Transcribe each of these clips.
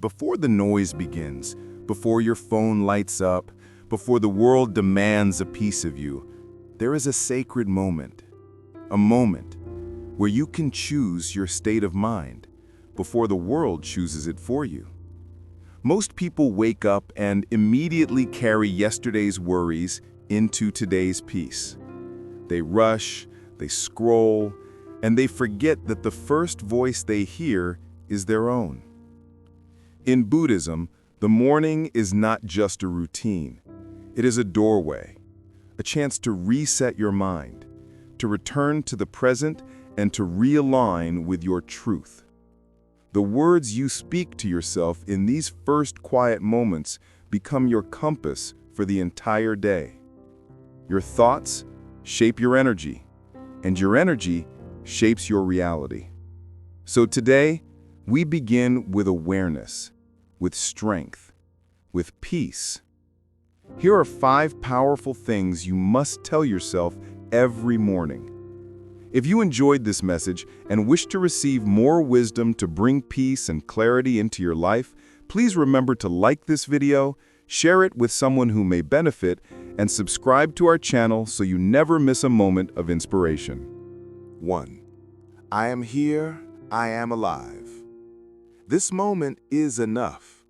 before the noise begins, before your phone lights up, before the world demands a piece of you, there is a sacred moment. A moment where you can choose your state of mind before the world chooses it for you. Most people wake up and immediately carry yesterday's worries into today's peace. They rush, they scroll, and they forget that the first voice they hear is their own. In Buddhism, the morning is not just a routine. It is a doorway, a chance to reset your mind, to return to the present and to realign with your truth. The words you speak to yourself in these first quiet moments become your compass for the entire day. Your thoughts shape your energy, and your energy shapes your reality. So today, we begin with awareness, with strength, with peace. Here are 5 powerful things you must tell yourself every morning. If you enjoyed this message and wish to receive more wisdom to bring peace and clarity into your life, please remember to like this video, share it with someone who may benefit, and subscribe to our channel so you never miss a moment of inspiration. 1. I am here, I am alive. This moment is enough.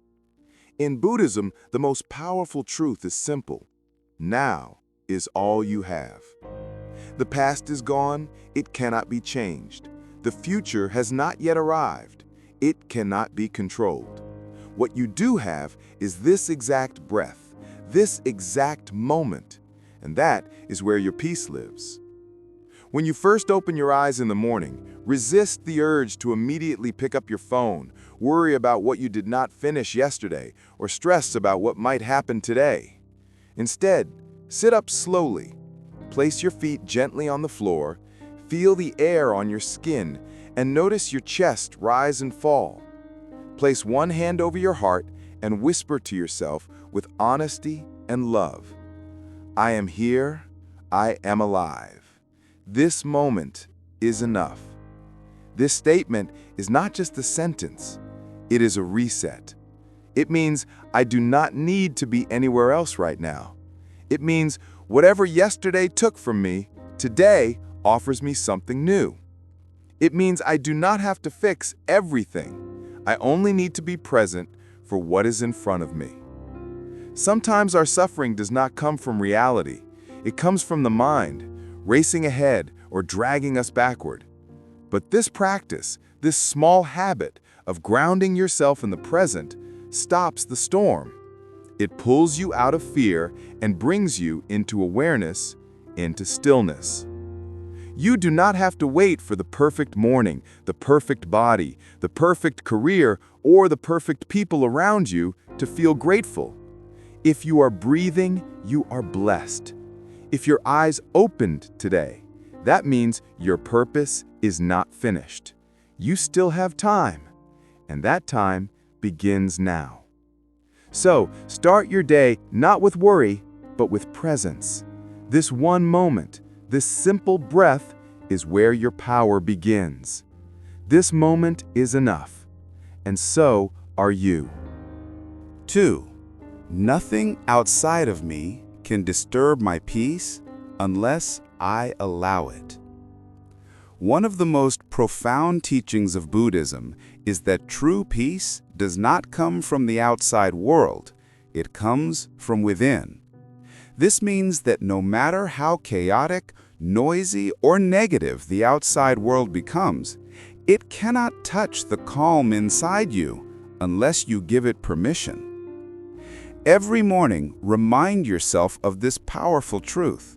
In Buddhism, the most powerful truth is simple. Now is all you have. The past is gone, it cannot be changed. The future has not yet arrived. It cannot be controlled. What you do have is this exact breath, this exact moment, and that is where your peace lives. When you first open your eyes in the morning, resist the urge to immediately pick up your phone, worry about what you did not finish yesterday, or stress about what might happen today. Instead, sit up slowly. Place your feet gently on the floor, feel the air on your skin, and notice your chest rise and fall. Place one hand over your heart and whisper to yourself with honesty and love. I am here, I am alive. This moment is enough. This statement is not just a sentence, it is a reset. It means I do not need to be anywhere else right now. It means whatever yesterday took from me, today offers me something new. It means I do not have to fix everything. I only need to be present for what is in front of me. Sometimes our suffering does not come from reality. It comes from the mind, racing ahead or dragging us backward. But this practice, this small habit of grounding yourself in the present, stops the storm. It pulls you out of fear and brings you into awareness, into stillness. You do not have to wait for the perfect morning, the perfect body, the perfect career, or the perfect people around you to feel grateful. If you are breathing, you are blessed. If your eyes opened today, that means your purpose is not finished. You still have time, and that time begins now. So, start your day not with worry, but with presence. This one moment, this simple breath, is where your power begins. This moment is enough, and so are you. 2. Nothing outside of me can disturb my peace unless I allow it. One of the most profound teachings of Buddhism is that true peace does not come from the outside world, it comes from within. This means that no matter how chaotic, noisy, or negative the outside world becomes, it cannot touch the calm inside you unless you give it permission. Every morning, remind yourself of this powerful truth.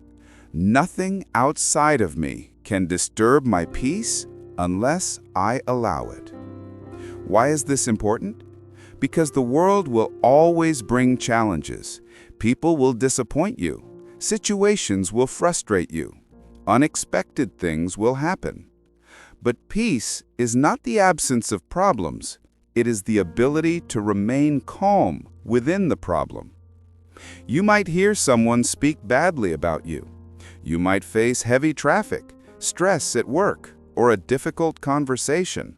Nothing outside of me can disturb my peace unless I allow it. Why is this important? Because the world will always bring challenges. People will disappoint you. Situations will frustrate you. Unexpected things will happen. But peace is not the absence of problems. It is the ability to remain calm within the problem. You might hear someone speak badly about you. You might face heavy traffic, stress at work, or a difficult conversation.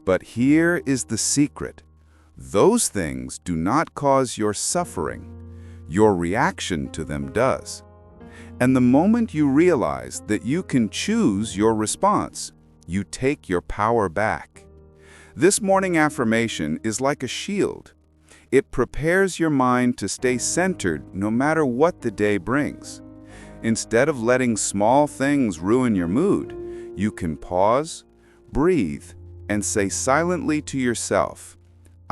But here is the secret. Those things do not cause your suffering. Your reaction to them does. And the moment you realize that you can choose your response, you take your power back. This morning affirmation is like a shield. It prepares your mind to stay centered no matter what the day brings. Instead of letting small things ruin your mood, you can pause, breathe, and say silently to yourself,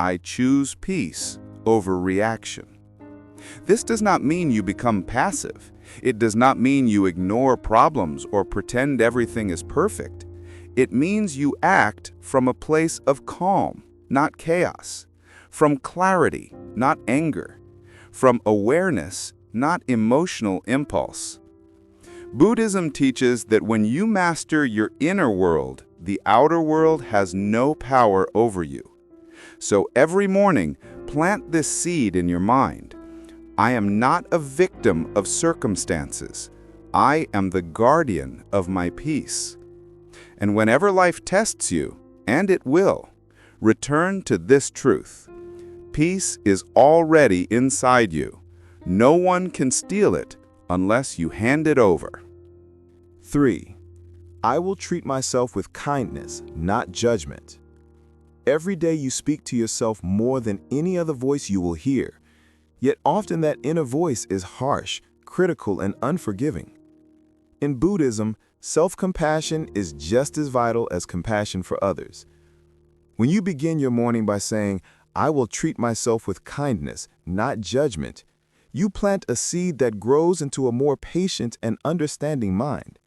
"I choose peace over reaction." This does not mean you become passive. It does not mean you ignore problems or pretend everything is perfect. It means you act from a place of calm, not chaos, from clarity, not anger, from awareness, not emotional impulse. Buddhism teaches that when you master your inner world, the outer world has no power over you. So every morning, plant this seed in your mind. I am not a victim of circumstances. I am the guardian of my peace. And whenever life tests you, and it will, return to this truth. Peace is already inside you. No one can steal it unless you hand it over. 3. I will treat myself with kindness, not judgment. Every day you speak to yourself more than any other voice you will hear. Yet often that inner voice is harsh, critical, and unforgiving. In Buddhism, self-compassion is just as vital as compassion for others. When you begin your morning by saying, "I will treat myself with kindness, not judgment," you plant a seed that grows into a more patient and understanding mind.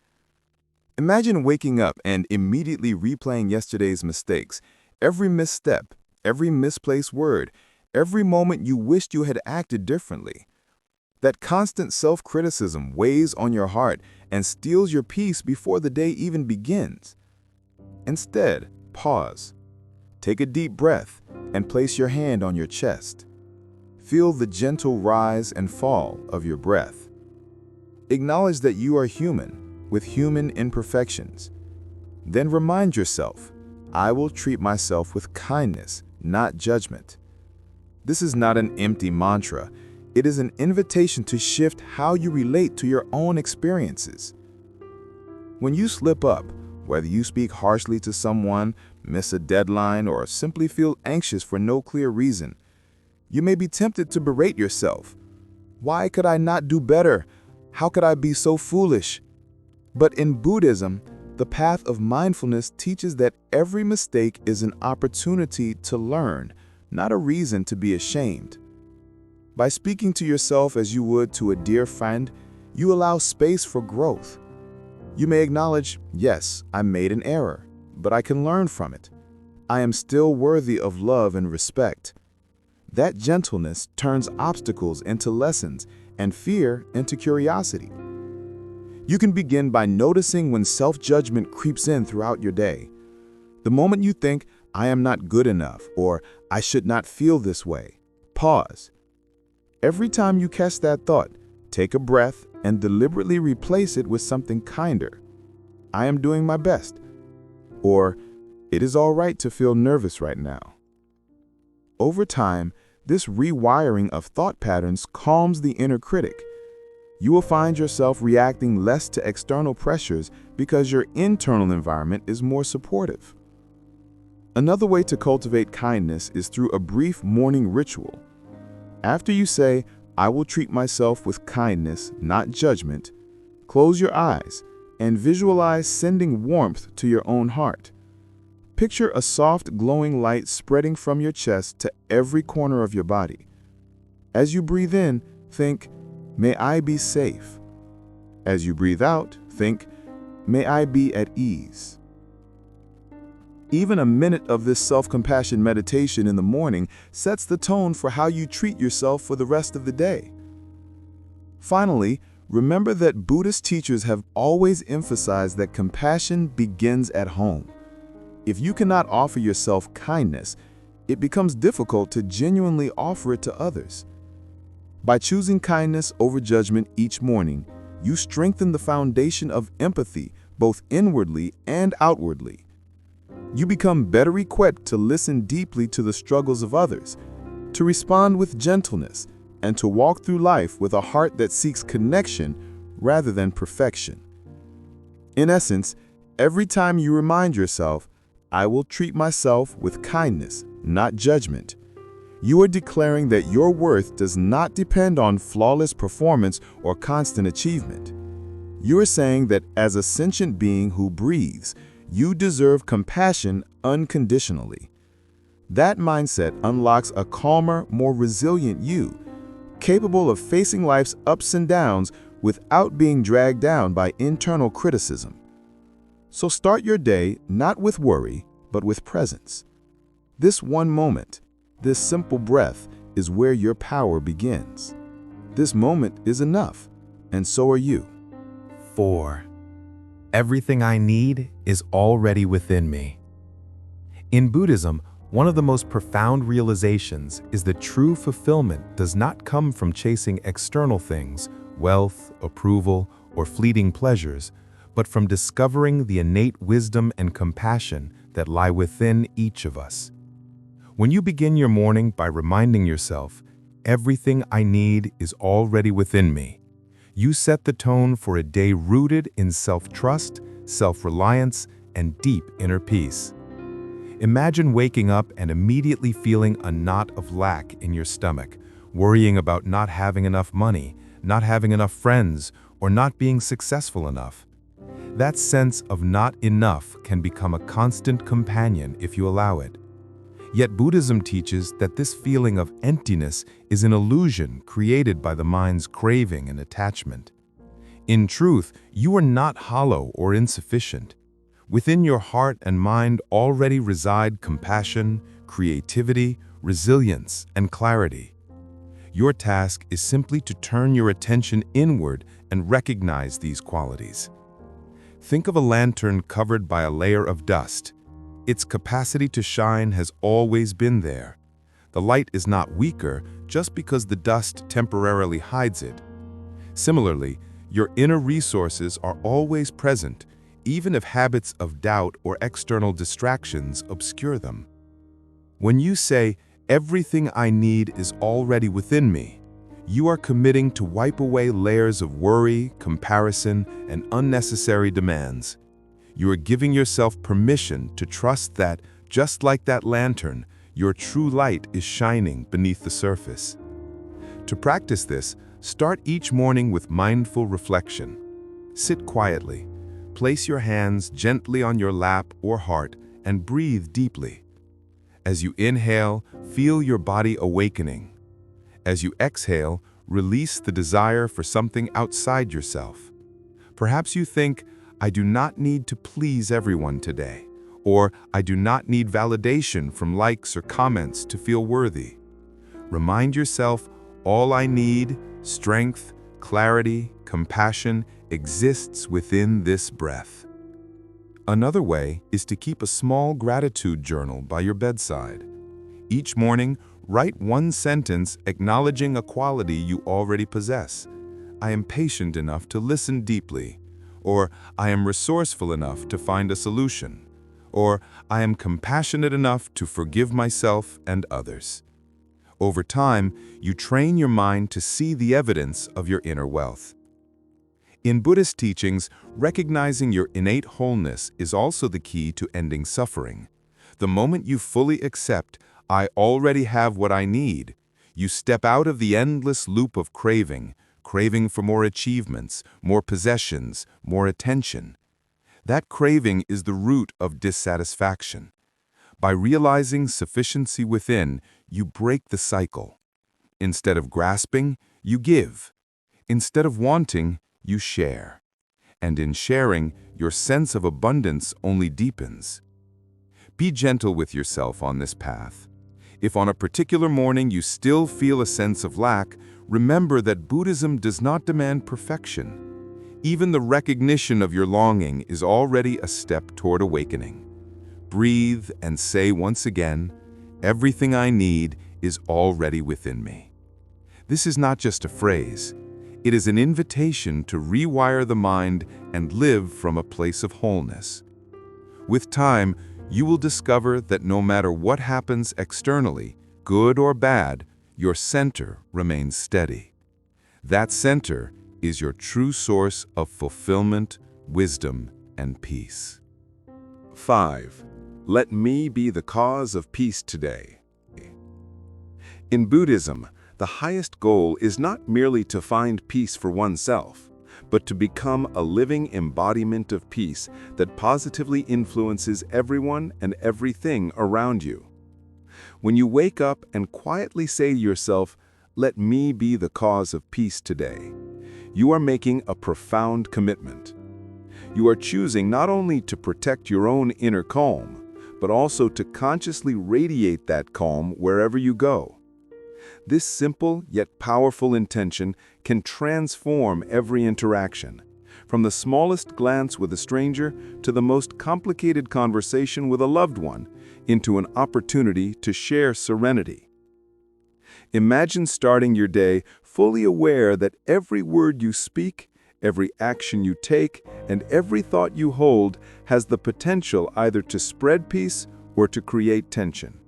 Imagine waking up and immediately replaying yesterday's mistakes, every misstep, every misplaced word, every moment you wished you had acted differently. That constant self-criticism weighs on your heart and steals your peace before the day even begins. Instead, pause. Take a deep breath and place your hand on your chest. Feel the gentle rise and fall of your breath. Acknowledge that you are human, with human imperfections. Then remind yourself, "I will treat myself with kindness, not judgment." This is not an empty mantra. It is an invitation to shift how you relate to your own experiences. When you slip up, whether you speak harshly to someone, miss a deadline, or simply feel anxious for no clear reason, you may be tempted to berate yourself. "Why could I not do better? How could I be so foolish?" But in Buddhism, the path of mindfulness teaches that every mistake is an opportunity to learn, not a reason to be ashamed. By speaking to yourself as you would to a dear friend, you allow space for growth. You may acknowledge, "Yes, I made an error, but I can learn from it. I am still worthy of love and respect." That gentleness turns obstacles into lessons and fear into curiosity. You can begin by noticing when self-judgment creeps in throughout your day. The moment you think, "I am not good enough," or "I should not feel this way," pause. Every time you catch that thought, take a breath and deliberately replace it with something kinder. "I am doing my best," or "It is all right to feel nervous right now." Over time, this rewiring of thought patterns calms the inner critic. You will find yourself reacting less to external pressures because your internal environment is more supportive. Another way to cultivate kindness is through a brief morning ritual. After you say, "I will treat myself with kindness, not judgment," close your eyes and visualize sending warmth to your own heart. Picture a soft, glowing light spreading from your chest to every corner of your body. As you breathe in, think, "May I be safe." As you breathe out, think, "May I be at ease." Even a minute of this self-compassion meditation in the morning sets the tone for how you treat yourself for the rest of the day. Finally, remember that Buddhist teachers have always emphasized that compassion begins at home. If you cannot offer yourself kindness, it becomes difficult to genuinely offer it to others. By choosing kindness over judgment each morning, you strengthen the foundation of empathy both inwardly and outwardly. You become better equipped to listen deeply to the struggles of others, to respond with gentleness, and to walk through life with a heart that seeks connection rather than perfection. In essence, every time you remind yourself, "I will treat myself with kindness, not judgment," you are declaring that your worth does not depend on flawless performance or constant achievement. You are saying that as a sentient being who breathes, you deserve compassion unconditionally. That mindset unlocks a calmer, more resilient you, capable of facing life's ups and downs without being dragged down by internal criticism. So start your day not with worry, but with presence. This one moment, this simple breath, is where your power begins. This moment is enough, and so are you. 4. Everything I need is already within me. In Buddhism, one of the most profound realizations is that true fulfillment does not come from chasing external things, wealth, approval, or fleeting pleasures, but from discovering the innate wisdom and compassion that lie within each of us. When you begin your morning by reminding yourself, "Everything I need is already within me," you set the tone for a day rooted in self-trust, self-reliance, and deep inner peace. Imagine waking up and immediately feeling a knot of lack in your stomach, worrying about not having enough money, not having enough friends, or not being successful enough. That sense of not enough can become a constant companion if you allow it. Yet Buddhism teaches that this feeling of emptiness is an illusion created by the mind's craving and attachment. In truth, you are not hollow or insufficient. Within your heart and mind already reside compassion, creativity, resilience, and clarity. Your task is simply to turn your attention inward and recognize these qualities. Think of a lantern covered by a layer of dust. Its capacity to shine has always been there. The light is not weaker just because the dust temporarily hides it. Similarly, your inner resources are always present, even if habits of doubt or external distractions obscure them. When you say, "Everything I need is already within me," you are committing to wipe away layers of worry, comparison, and unnecessary demands. You are giving yourself permission to trust that, just like that lantern, your true light is shining beneath the surface. To practice this, start each morning with mindful reflection. Sit quietly. Place your hands gently on your lap or heart and breathe deeply. As you inhale, feel your body awakening. As you exhale, release the desire for something outside yourself. Perhaps you think, "I do not need to please everyone today," or "I do not need validation from likes or comments to feel worthy." Remind yourself, all I need, strength, clarity, compassion, exists within this breath. Another way is to keep a small gratitude journal by your bedside. Each morning, write one sentence acknowledging a quality you already possess. "I am patient enough to listen deeply," or "I am resourceful enough to find a solution," or "I am compassionate enough to forgive myself and others." Over time, you train your mind to see the evidence of your inner wealth. In Buddhist teachings, recognizing your innate wholeness is also the key to ending suffering. The moment you fully accept, "I already have what I need," you step out of the endless loop of craving for more achievements, more possessions, more attention. That craving is the root of dissatisfaction. By realizing sufficiency within, you break the cycle. Instead of grasping, you give. Instead of wanting, you share. And in sharing, your sense of abundance only deepens. Be gentle with yourself on this path. If on a particular morning you still feel a sense of lack, remember that Buddhism does not demand perfection. Even the recognition of your longing is already a step toward awakening. Breathe and say once again, "Everything I need is already within me." This is not just a phrase. It is an invitation to rewire the mind and live from a place of wholeness. With time, you will discover that no matter what happens externally, good or bad, your center remains steady. That center is your true source of fulfillment, wisdom, and peace. 5. Let me be the cause of peace today. In Buddhism, the highest goal is not merely to find peace for oneself, but to become a living embodiment of peace that positively influences everyone and everything around you. When you wake up and quietly say to yourself, "Let me be the cause of peace today," you are making a profound commitment. You are choosing not only to protect your own inner calm, but also to consciously radiate that calm wherever you go. This simple yet powerful intention can transform every interaction, from the smallest glance with a stranger to the most complicated conversation with a loved one, into an opportunity to share serenity. Imagine starting your day fully aware that every word you speak, every action you take, and every thought you hold has the potential either to spread peace or to create tension.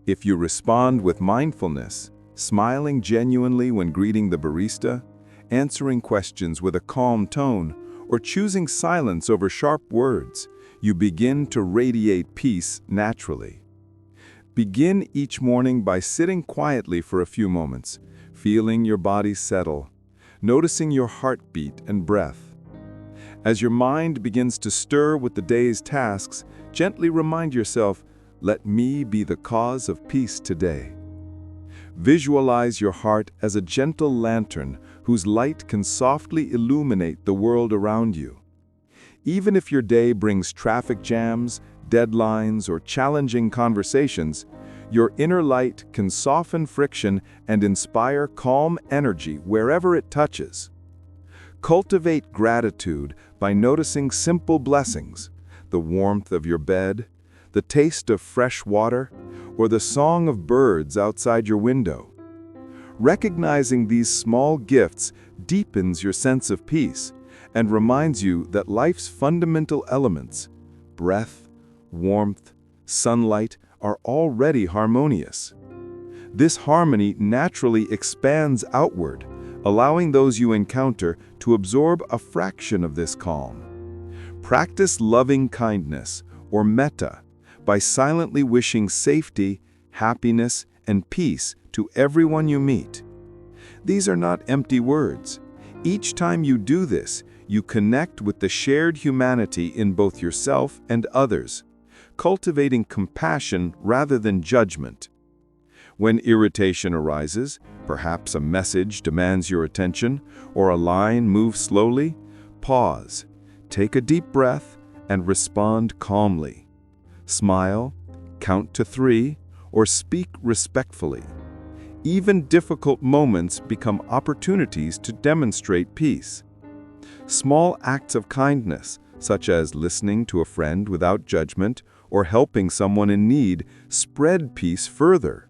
If you respond with mindfulness, smiling genuinely when greeting the barista, answering questions with a calm tone, or choosing silence over sharp words, you begin to radiate peace naturally. Begin each morning by sitting quietly for a few moments, feeling your body settle, noticing your heartbeat and breath. As your mind begins to stir with the day's tasks, gently remind yourself, "Let me be the cause of peace today." Visualize your heart as a gentle lantern whose light can softly illuminate the world around you. Even if your day brings traffic jams, deadlines, or challenging conversations, your inner light can soften friction and inspire calm energy wherever it touches. Cultivate gratitude by noticing simple blessings, the warmth of your bed, the taste of fresh water, or the song of birds outside your window. Recognizing these small gifts deepens your sense of peace and reminds you that life's fundamental elements, breath, warmth, sunlight, are already harmonious. This harmony naturally expands outward, allowing those you encounter to absorb a fraction of this calm. Practice loving kindness, or metta, by silently wishing safety, happiness, and peace to everyone you meet. These are not empty words. Each time you do this, you connect with the shared humanity in both yourself and others, cultivating compassion rather than judgment. When irritation arises, perhaps a message demands your attention, or a line moves slowly, pause, take a deep breath, and respond calmly. Smile, count to 3, or speak respectfully. Even difficult moments become opportunities to demonstrate peace. Small acts of kindness, such as listening to a friend without judgment or helping someone in need, spread peace further.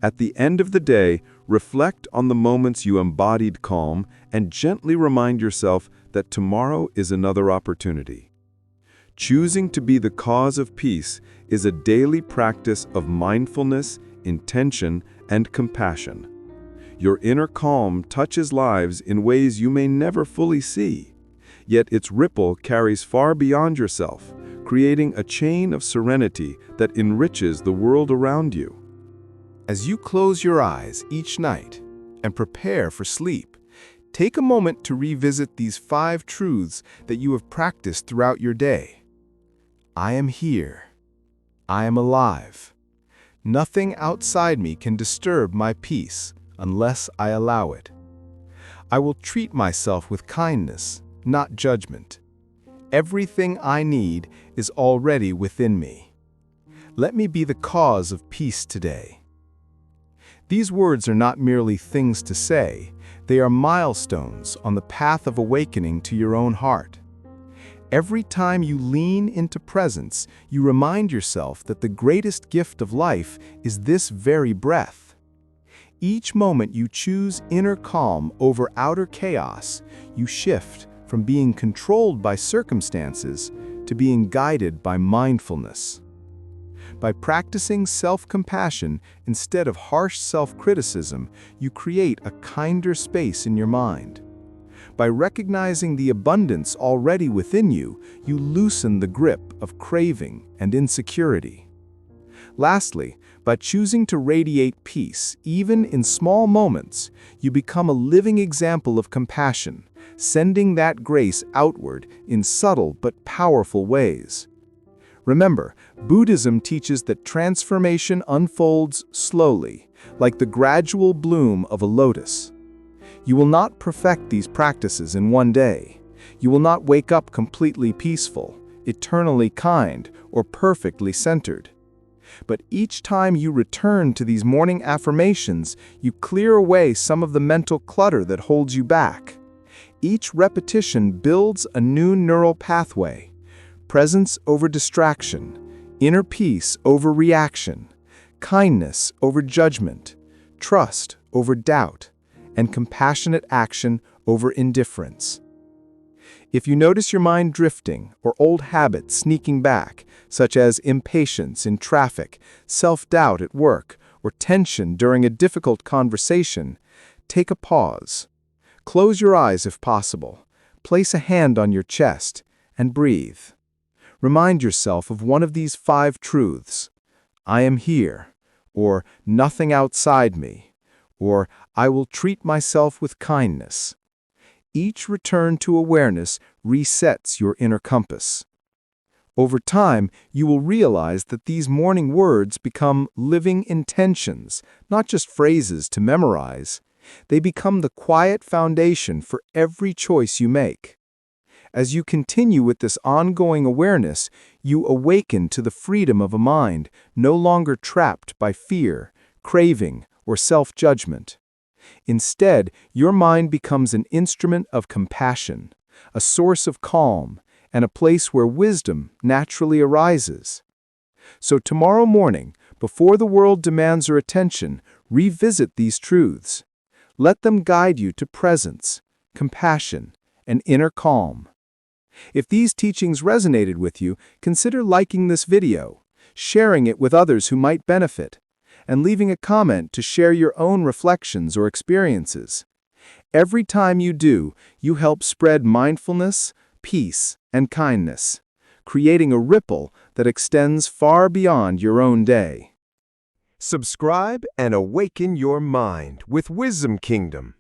At the end of the day, reflect on the moments you embodied calm and gently remind yourself that tomorrow is another opportunity. Choosing to be the cause of peace is a daily practice of mindfulness, intention, and compassion. Your inner calm touches lives in ways you may never fully see, yet its ripple carries far beyond yourself, creating a chain of serenity that enriches the world around you. As you close your eyes each night and prepare for sleep, take a moment to revisit these 5 truths that you have practiced throughout your day. I am here. I am alive. Nothing outside me can disturb my peace unless I allow it. I will treat myself with kindness, not judgment. Everything I need is already within me. Let me be the cause of peace today. These words are not merely things to say, they are milestones on the path of awakening to your own heart. Every time you lean into presence, you remind yourself that the greatest gift of life is this very breath. Each moment you choose inner calm over outer chaos, you shift from being controlled by circumstances to being guided by mindfulness. By practicing self-compassion instead of harsh self-criticism, you create a kinder space in your mind. By recognizing the abundance already within you, you loosen the grip of craving and insecurity. Lastly, by choosing to radiate peace, even in small moments, you become a living example of compassion, sending that grace outward in subtle but powerful ways. Remember, Buddhism teaches that transformation unfolds slowly, like the gradual bloom of a lotus. You will not perfect these practices in one day. You will not wake up completely peaceful, eternally kind, or perfectly centered. But each time you return to these morning affirmations, you clear away some of the mental clutter that holds you back. Each repetition builds a new neural pathway: presence over distraction, inner peace over reaction, kindness over judgment, trust over doubt, and compassionate action over indifference. If you notice your mind drifting or old habits sneaking back, such as impatience in traffic, self-doubt at work, or tension during a difficult conversation, take a pause. Close your eyes if possible. Place a hand on your chest and breathe. Remind yourself of one of these 5 truths: I am here, or nothing outside me, or I will treat myself with kindness. Each return to awareness resets your inner compass. Over time, you will realize that these morning words become living intentions, not just phrases to memorize. They become the quiet foundation for every choice you make. As you continue with this ongoing awareness, you awaken to the freedom of a mind no longer trapped by fear, craving, or self-judgment. Instead, your mind becomes an instrument of compassion, a source of calm, and a place where wisdom naturally arises. So tomorrow morning, before the world demands your attention, revisit these truths. Let them guide you to presence, compassion, and inner calm. If these teachings resonated with you, consider liking this video, sharing it with others who might benefit, and leaving a comment to share your own reflections or experiences. Every time you do, you help spread mindfulness, peace, and kindness, creating a ripple that extends far beyond your own day. Subscribe and awaken your mind with Wisdom Kingdom.